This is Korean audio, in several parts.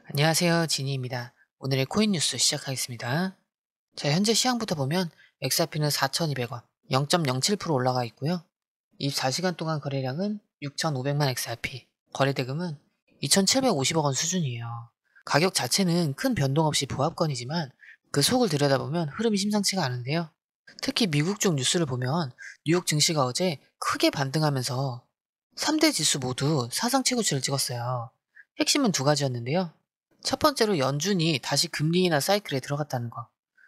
안녕하세요. 지니입니다. 오늘의 코인 뉴스 시작하겠습니다. 자, 현재 시황부터 보면 XRP는 4,200원, 0.07% 올라가 있고요. 24시간 동안 거래량은 6,500만 XRP, 거래대금은 2,750억 원 수준이에요. 가격 자체는 큰 변동 없이 보합권이지만 그 속을 들여다보면 흐름이 심상치가 않은데요. 특히 미국 쪽 뉴스를 보면 뉴욕 증시가 어제 크게 반등하면서 3대 지수 모두 사상 최고치를 찍었어요. 핵심은 두 가지였는데요. 첫 번째로 연준이 다시 금리 인하 사이클에 들어갔다는 거.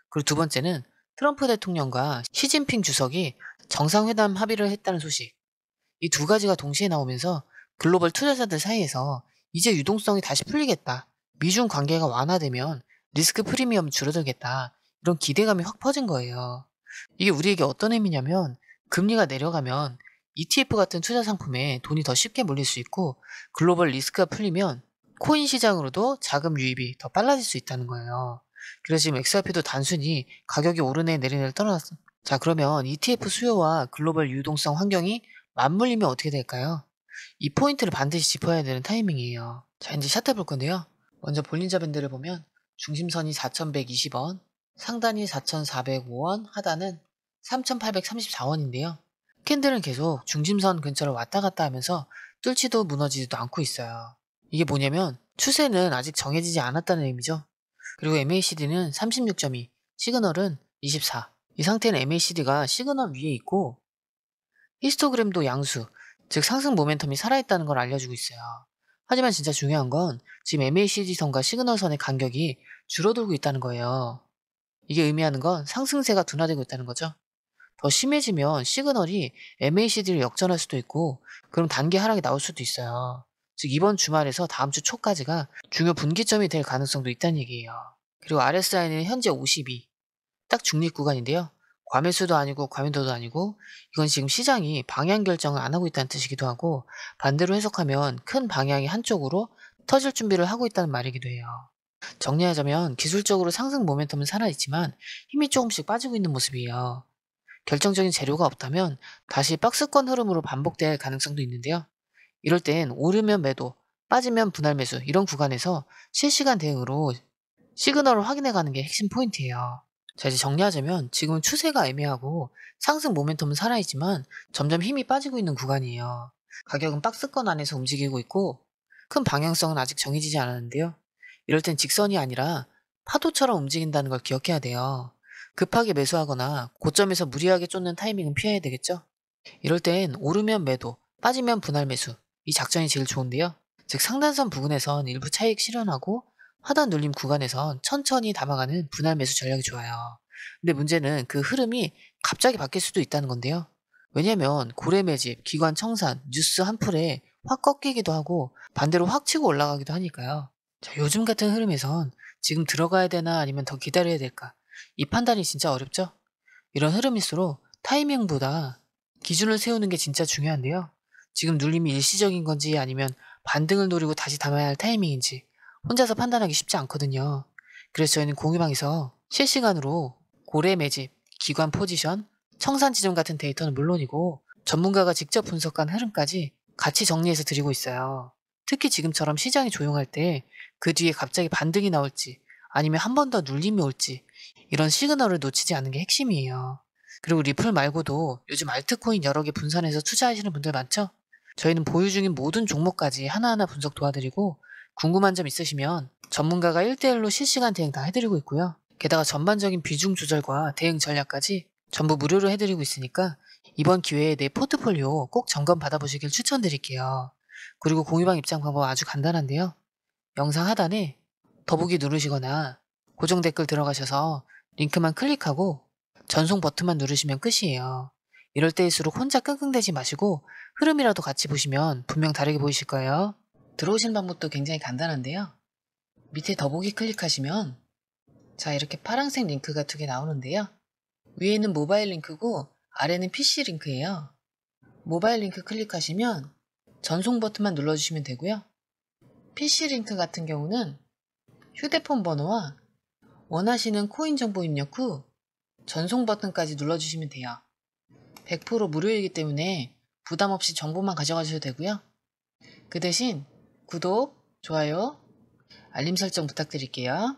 그리고 두 번째는 트럼프 대통령과 시진핑 주석이 정상회담 합의를 했다는 소식. 이 두 가지가 동시에 나오면서 글로벌 투자자들 사이에서 이제 유동성이 다시 풀리겠다. 미중 관계가 완화되면 리스크 프리미엄 줄어들겠다. 이런 기대감이 확 퍼진 거예요. 이게 우리에게 어떤 의미냐면 금리가 내려가면 ETF 같은 투자 상품에 돈이 더 쉽게 몰릴 수 있고 글로벌 리스크가 풀리면 코인 시장으로도 자금 유입이 더 빨라질 수 있다는 거예요. 그래서 지금 XRP도 단순히 가격이 오르네 내리네를 떠나서 자, 그러면 ETF 수요와 글로벌 유동성 환경이 맞물리면 어떻게 될까요? 이 포인트를 반드시 짚어야 되는 타이밍이에요. 자, 이제 차트 볼 건데요. 먼저 볼린저 밴드를 보면 중심선이 4,120원, 상단이 4,405원, 하단은 3,834원인데요. 캔들은 계속 중심선 근처를 왔다 갔다 하면서 뚫지도 무너지지도 않고 있어요. 이게 뭐냐면 추세는 아직 정해지지 않았다는 의미죠. 그리고 MACD는 36.2, 시그널은 24. 이 상태는 MACD가 시그널 위에 있고 히스토그램도 양수, 즉 상승 모멘텀이 살아있다는 걸 알려주고 있어요. 하지만 진짜 중요한 건 지금 MACD 선과 시그널 선의 간격이 줄어들고 있다는 거예요. 이게 의미하는 건 상승세가 둔화되고 있다는 거죠. 더 심해지면 시그널이 MACD를 역전할 수도 있고 그럼 단기 하락이 나올 수도 있어요. 즉 이번 주말에서 다음 주 초까지가 중요 분기점이 될 가능성도 있다는 얘기예요. 그리고 RSI는 현재 52, 딱 중립 구간인데요. 과매수도 아니고 과매도도 아니고 이건 지금 시장이 방향 결정을 안 하고 있다는 뜻이기도 하고 반대로 해석하면 큰 방향이 한쪽으로 터질 준비를 하고 있다는 말이기도 해요. 정리하자면 기술적으로 상승 모멘텀은 살아있지만 힘이 조금씩 빠지고 있는 모습이에요. 결정적인 재료가 없다면 다시 박스권 흐름으로 반복될 가능성도 있는데요. 이럴 땐 오르면 매도, 빠지면 분할 매수 이런 구간에서 실시간 대응으로 시그널을 확인해 가는 게 핵심 포인트예요. 자, 이제 정리하자면 지금은 추세가 애매하고 상승 모멘텀은 살아있지만 점점 힘이 빠지고 있는 구간이에요. 가격은 박스권 안에서 움직이고 있고 큰 방향성은 아직 정해지지 않았는데요. 이럴 땐 직선이 아니라 파도처럼 움직인다는 걸 기억해야 돼요. 급하게 매수하거나 고점에서 무리하게 쫓는 타이밍은 피해야 되겠죠? 이럴 땐 오르면 매도, 빠지면 분할 매수. 이 작전이 제일 좋은데요. 즉 상단선 부근에선 일부 차익 실현하고 하단 눌림 구간에선 천천히 담아가는 분할 매수 전략이 좋아요. 근데 문제는 그 흐름이 갑자기 바뀔 수도 있다는 건데요. 왜냐면 고래 매집, 기관 청산, 뉴스 한 풀에 확 꺾이기도 하고 반대로 확 치고 올라가기도 하니까요. 자, 요즘 같은 흐름에선 지금 들어가야 되나 아니면 더 기다려야 될까? 이 판단이 진짜 어렵죠? 이런 흐름일수록 타이밍보다 기준을 세우는 게 진짜 중요한데요. 지금 눌림이 일시적인 건지 아니면 반등을 노리고 다시 담아야 할 타이밍인지 혼자서 판단하기 쉽지 않거든요. 그래서 저희는 공유방에서 실시간으로 고래 매집, 기관 포지션, 청산 지점 같은 데이터는 물론이고 전문가가 직접 분석한 흐름까지 같이 정리해서 드리고 있어요. 특히 지금처럼 시장이 조용할 때 그 뒤에 갑자기 반등이 나올지 아니면 한 번 더 눌림이 올지 이런 시그널을 놓치지 않는 게 핵심이에요. 그리고 리플 말고도 요즘 알트코인 여러 개 분산해서 투자하시는 분들 많죠? 저희는 보유 중인 모든 종목까지 하나하나 분석 도와드리고 궁금한 점 있으시면 전문가가 1대1로 실시간 대응 다 해드리고 있고요. 게다가 전반적인 비중 조절과 대응 전략까지 전부 무료로 해드리고 있으니까 이번 기회에 내 포트폴리오 꼭 점검 받아보시길 추천드릴게요. 그리고 공유방 입장 방법 아주 간단한데요. 영상 하단에 더보기 누르시거나 고정 댓글 들어가셔서 링크만 클릭하고 전송 버튼만 누르시면 끝이에요. 이럴 때일수록 혼자 끙끙대지 마시고 흐름이라도 같이 보시면 분명 다르게 보이실 거예요. 들어오시는 방법도 굉장히 간단한데요. 밑에 더보기 클릭하시면 자, 이렇게 파란색 링크가 두 개 나오는데요. 위에는 모바일 링크고 아래는 PC 링크예요. 모바일 링크 클릭하시면 전송 버튼만 눌러주시면 되고요. PC 링크 같은 경우는 휴대폰 번호와 원하시는 코인 정보 입력 후 전송 버튼까지 눌러주시면 돼요. 100% 무료이기 때문에 부담 없이 정보만 가져가셔도 되고요. 그 대신 구독, 좋아요, 알림 설정 부탁드릴게요.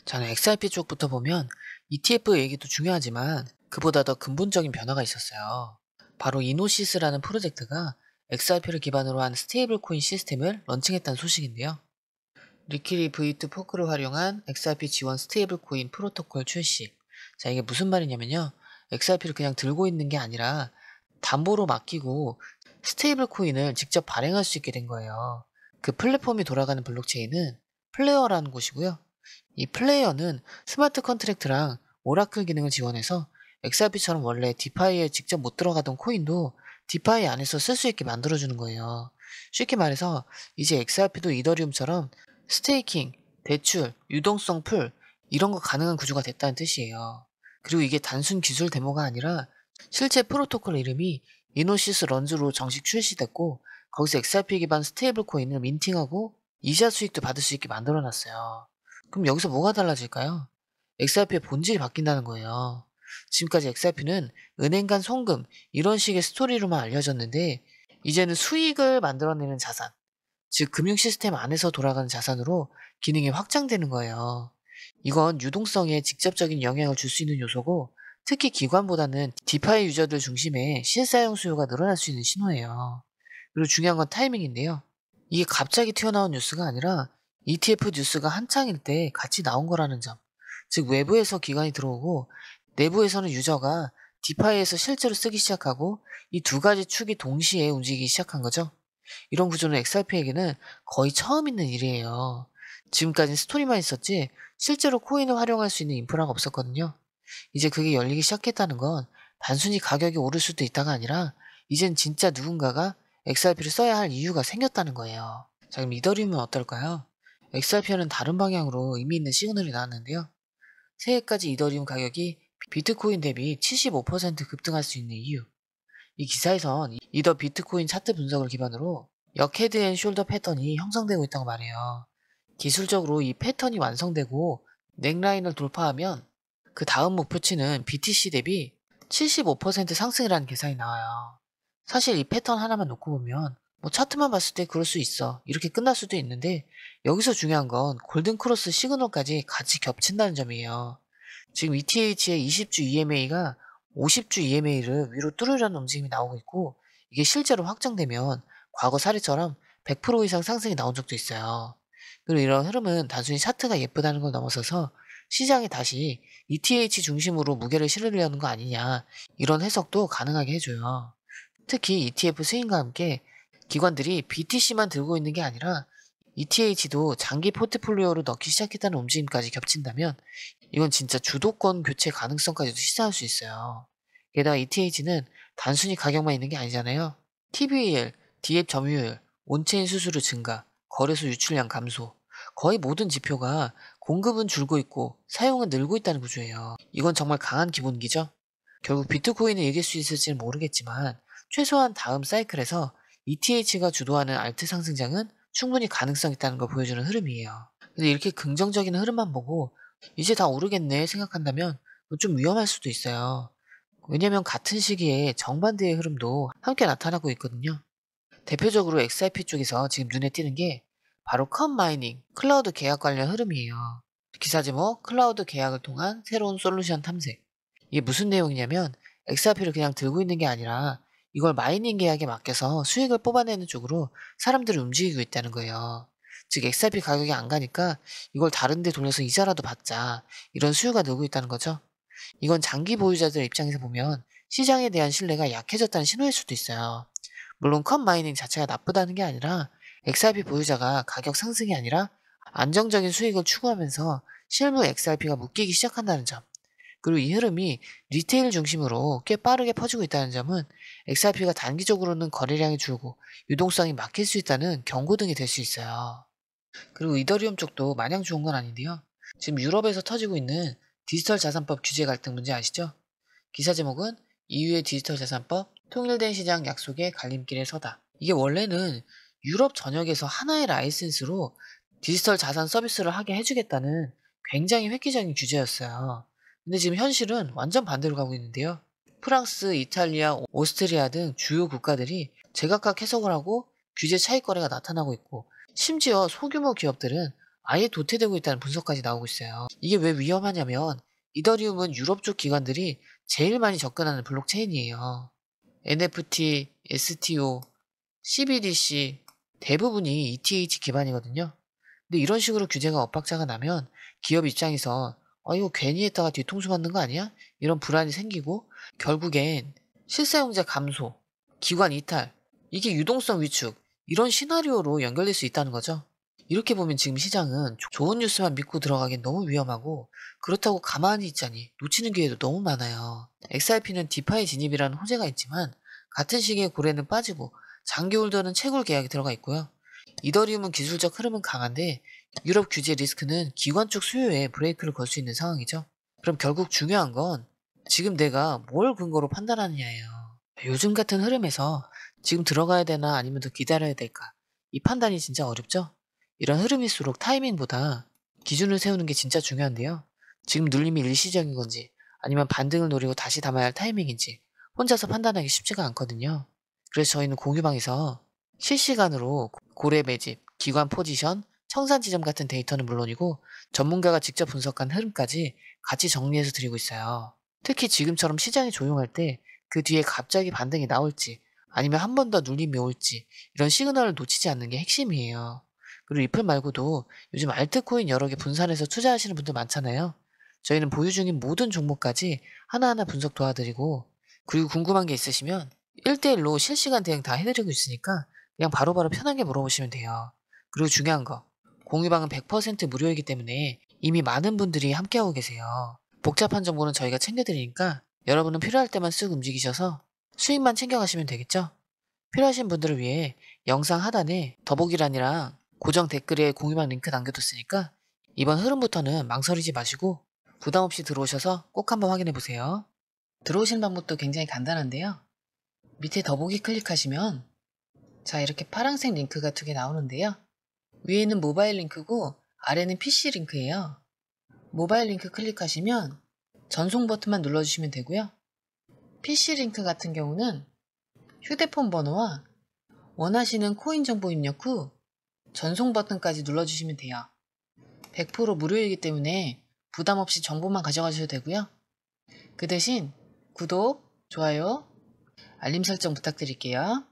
저는 XRP 쪽부터 보면 ETF 얘기도 중요하지만 그보다 더 근본적인 변화가 있었어요. 바로 이노시스라는 프로젝트가 XRP를 기반으로 한 스테이블 코인 시스템을 런칭했다는 소식인데요. 리퀴리 V2 포크를 활용한 XRP 지원 스테이블 코인 프로토콜 출시. 자, 이게 무슨 말이냐면요. XRP를 그냥 들고 있는 게 아니라 담보로 맡기고 스테이블 코인을 직접 발행할 수 있게 된 거예요. 그 플랫폼이 돌아가는 블록체인은 플레어라는 곳이고요. 이 플레이어는 스마트 컨트랙트랑 오라클 기능을 지원해서 XRP처럼 원래 디파이에 직접 못 들어가던 코인도 디파이 안에서 쓸 수 있게 만들어주는 거예요. 쉽게 말해서 이제 XRP도 이더리움처럼 스테이킹, 대출, 유동성 풀 이런 거 가능한 구조가 됐다는 뜻이에요. 그리고 이게 단순 기술 데모가 아니라 실제 프로토콜 이름이 이노시스 런즈로 정식 출시됐고 거기서 XRP 기반 스테이블 코인을 민팅하고 이자 수익도 받을 수 있게 만들어놨어요. 그럼 여기서 뭐가 달라질까요? XRP의 본질이 바뀐다는 거예요. 지금까지 XRP는 은행 간 송금 이런 식의 스토리로만 알려졌는데 이제는 수익을 만들어내는 자산, 즉 금융 시스템 안에서 돌아가는 자산으로 기능이 확장되는 거예요. 이건 유동성에 직접적인 영향을 줄 수 있는 요소고 특히 기관보다는 디파이 유저들 중심의 실사용 수요가 늘어날 수 있는 신호예요. 그리고 중요한 건 타이밍인데요. 이게 갑자기 튀어나온 뉴스가 아니라 ETF 뉴스가 한창일 때 같이 나온 거라는 점. 즉 외부에서 기관이 들어오고 내부에서는 유저가 디파이에서 실제로 쓰기 시작하고 이 두 가지 축이 동시에 움직이기 시작한 거죠. 이런 구조는 XRP에게는 거의 처음 있는 일이에요. 지금까지는 스토리만 있었지 실제로 코인을 활용할 수 있는 인프라가 없었거든요. 이제 그게 열리기 시작했다는 건 단순히 가격이 오를 수도 있다가 아니라 이젠 진짜 누군가가 XRP를 써야 할 이유가 생겼다는 거예요. 자, 그럼 이더리움은 어떨까요? XRP와는 다른 방향으로 의미 있는 시그널이 나왔는데요. 새해까지 이더리움 가격이 비트코인 대비 75% 급등할 수 있는 이유. 이 기사에선 이더 비트코인 차트 분석을 기반으로 역 헤드 앤 숄더 패턴이 형성되고 있다고 말해요. 기술적으로 이 패턴이 완성되고 넥라인을 돌파하면 그 다음 목표치는 BTC 대비 75% 상승이라는 계산이 나와요. 사실 이 패턴 하나만 놓고 보면 뭐 차트만 봤을 때 그럴 수 있어. 이렇게 끝날 수도 있는데 여기서 중요한 건 골든 크로스 시그널까지 같이 겹친다는 점이에요. 지금 ETH의 20주 EMA가 50주 EMA를 위로 뚫으려는 움직임이 나오고 있고 이게 실제로 확정되면 과거 사례처럼 100% 이상 상승이 나온 적도 있어요. 그리고 이런 흐름은 단순히 차트가 예쁘다는 걸 넘어서서 시장이 다시 ETH 중심으로 무게를 실으려는 거 아니냐 이런 해석도 가능하게 해줘요. 특히 ETF 스윙과 함께 기관들이 BTC만 들고 있는 게 아니라 ETH도 장기 포트폴리오로 넣기 시작했다는 움직임까지 겹친다면 이건 진짜 주도권 교체 가능성까지도 시사할 수 있어요. 게다가 ETH는 단순히 가격만 있는 게 아니잖아요. TVL, 디앱 점유율, 온체인 수수료 증가, 거래소 유출량 감소. 거의 모든 지표가 공급은 줄고 있고 사용은 늘고 있다는 구조예요. 이건 정말 강한 기본기죠. 결국 비트코인을 이길 수 있을지는 모르겠지만 최소한 다음 사이클에서 ETH가 주도하는 알트 상승장은 충분히 가능성 있다는 걸 보여주는 흐름이에요. 근데 이렇게 긍정적인 흐름만 보고 이제 다 오르겠네 생각한다면 좀 위험할 수도 있어요. 왜냐면 같은 시기에 정반대의 흐름도 함께 나타나고 있거든요. 대표적으로 XRP 쪽에서 지금 눈에 띄는 게 바로 컴 마이닝, 클라우드 계약 관련 흐름이에요. 기사 제목, 클라우드 계약을 통한 새로운 솔루션 탐색. 이게 무슨 내용이냐면 XRP를 그냥 들고 있는 게 아니라 이걸 마이닝 계약에 맡겨서 수익을 뽑아내는 쪽으로 사람들이 움직이고 있다는 거예요. 즉 XRP 가격이 안 가니까 이걸 다른 데 돌려서 이자라도 받자. 이런 수요가 늘고 있다는 거죠. 이건 장기 보유자들 입장에서 보면 시장에 대한 신뢰가 약해졌다는 신호일 수도 있어요. 물론 컴 마이닝 자체가 나쁘다는 게 아니라 XRP 보유자가 가격 상승이 아니라 안정적인 수익을 추구하면서 실무 XRP가 묶이기 시작한다는 점. 그리고 이 흐름이 리테일 중심으로 꽤 빠르게 퍼지고 있다는 점은 XRP가 단기적으로는 거래량이 줄고 유동성이 막힐 수 있다는 경고등이 될 수 있어요. 그리고 이더리움 쪽도 마냥 좋은 건 아닌데요. 지금 유럽에서 터지고 있는 디지털 자산법 규제 갈등 문제 아시죠? 기사 제목은 EU의 디지털 자산법 통일된 시장 약속의 갈림길에 서다. 이게 원래는 유럽 전역에서 하나의 라이센스로 디지털 자산 서비스를 하게 해주겠다는 굉장히 획기적인 규제였어요. 근데 지금 현실은 완전 반대로 가고 있는데요. 프랑스, 이탈리아, 오스트리아 등 주요 국가들이 제각각 해석을 하고 규제 차익 거래가 나타나고 있고 심지어 소규모 기업들은 아예 도태되고 있다는 분석까지 나오고 있어요. 이게 왜 위험하냐면 이더리움은 유럽 쪽 기관들이 제일 많이 접근하는 블록체인이에요. NFT, STO, CBDC 대부분이 ETH 기반이거든요. 근데 이런 식으로 규제가 엇박자가 나면 기업 입장에서 이거 괜히 했다가 뒤통수 맞는 거 아니야? 이런 불안이 생기고 결국엔 실사용자 감소, 기관 이탈, 이게 유동성 위축 이런 시나리오로 연결될 수 있다는 거죠. 이렇게 보면 지금 시장은 좋은 뉴스만 믿고 들어가긴 너무 위험하고 그렇다고 가만히 있자니 놓치는 기회도 너무 많아요. XRP는 디파이 진입이라는 호재가 있지만 같은 시기에 고래는 빠지고 장기 홀더는 채굴 계약이 들어가 있고요. 이더리움은 기술적 흐름은 강한데 유럽 규제 리스크는 기관 쪽 수요에 브레이크를 걸 수 있는 상황이죠. 그럼 결국 중요한 건 지금 내가 뭘 근거로 판단하느냐예요. 요즘 같은 흐름에서 지금 들어가야 되나 아니면 더 기다려야 될까? 이 판단이 진짜 어렵죠? 이런 흐름일수록 타이밍보다 기준을 세우는 게 진짜 중요한데요. 지금 눌림이 일시적인 건지 아니면 반등을 노리고 다시 담아야 할 타이밍인지 혼자서 판단하기 쉽지가 않거든요. 그래서 저희는 공유방에서 실시간으로 고래 매집, 기관 포지션, 청산 지점 같은 데이터는 물론이고 전문가가 직접 분석한 흐름까지 같이 정리해서 드리고 있어요. 특히 지금처럼 시장이 조용할 때 그 뒤에 갑자기 반등이 나올지 아니면 한 번 더 눌림이 올지 이런 시그널을 놓치지 않는 게 핵심이에요. 그리고 리플 말고도 요즘 알트코인 여러 개 분산해서 투자하시는 분들 많잖아요. 저희는 보유 중인 모든 종목까지 하나하나 분석 도와드리고 그리고 궁금한 게 있으시면 1대1로 실시간 대응 다 해드리고 있으니까 그냥 바로바로 편하게 물어보시면 돼요. 그리고 중요한 거, 공유방은 100% 무료이기 때문에 이미 많은 분들이 함께하고 계세요. 복잡한 정보는 저희가 챙겨드리니까 여러분은 필요할 때만 쓱 움직이셔서 수익만 챙겨가시면 되겠죠? 필요하신 분들을 위해 영상 하단에 더보기란이랑 고정 댓글에 공유방 링크 남겨뒀으니까 이번 흐름부터는 망설이지 마시고 부담 없이 들어오셔서 꼭 한번 확인해 보세요. 들어오시는 방법도 굉장히 간단한데요. 밑에 더보기 클릭하시면 자 이렇게 파란색 링크가 2개 나오는데요. 위에는 모바일 링크고 아래는 PC 링크예요. 모바일 링크 클릭하시면 전송 버튼만 눌러주시면 되고요. PC 링크 같은 경우는 휴대폰 번호와 원하시는 코인 정보 입력 후 전송 버튼까지 눌러주시면 돼요. 100% 무료이기 때문에 부담 없이 정보만 가져가셔도 되고요. 그 대신 구독, 좋아요, 알림 설정 부탁드릴게요.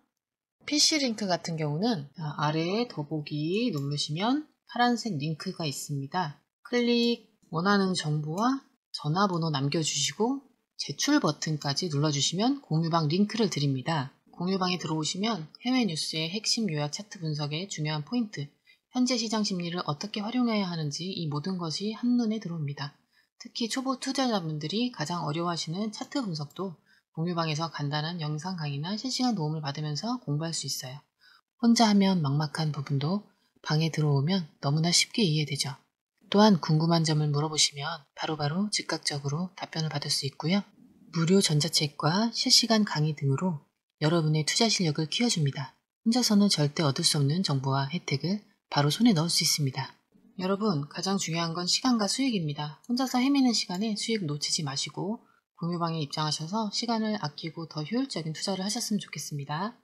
PC 링크 같은 경우는 아래에 더보기 누르시면 파란색 링크가 있습니다. 클릭, 원하는 정보와 전화번호 남겨주시고 제출 버튼까지 눌러주시면 공유방 링크를 드립니다. 공유방에 들어오시면 해외 뉴스의 핵심 요약 차트 분석의 중요한 포인트, 현재 시장 심리를 어떻게 활용해야 하는지 이 모든 것이 한눈에 들어옵니다. 특히 초보 투자자분들이 가장 어려워하시는 차트 분석도 공유방에서 간단한 영상 강의나 실시간 도움을 받으면서 공부할 수 있어요. 혼자 하면 막막한 부분도 방에 들어오면 너무나 쉽게 이해되죠. 또한 궁금한 점을 물어보시면 바로바로 즉각적으로 답변을 받을 수 있고요. 무료 전자책과 실시간 강의 등으로 여러분의 투자 실력을 키워줍니다. 혼자서는 절대 얻을 수 없는 정보와 혜택을 바로 손에 넣을 수 있습니다. 여러분, 가장 중요한 건 시간과 수익입니다. 혼자서 헤매는 시간에 수익 놓치지 마시고 공유방에 입장하셔서 시간을 아끼고 더 효율적인 투자를 하셨으면 좋겠습니다.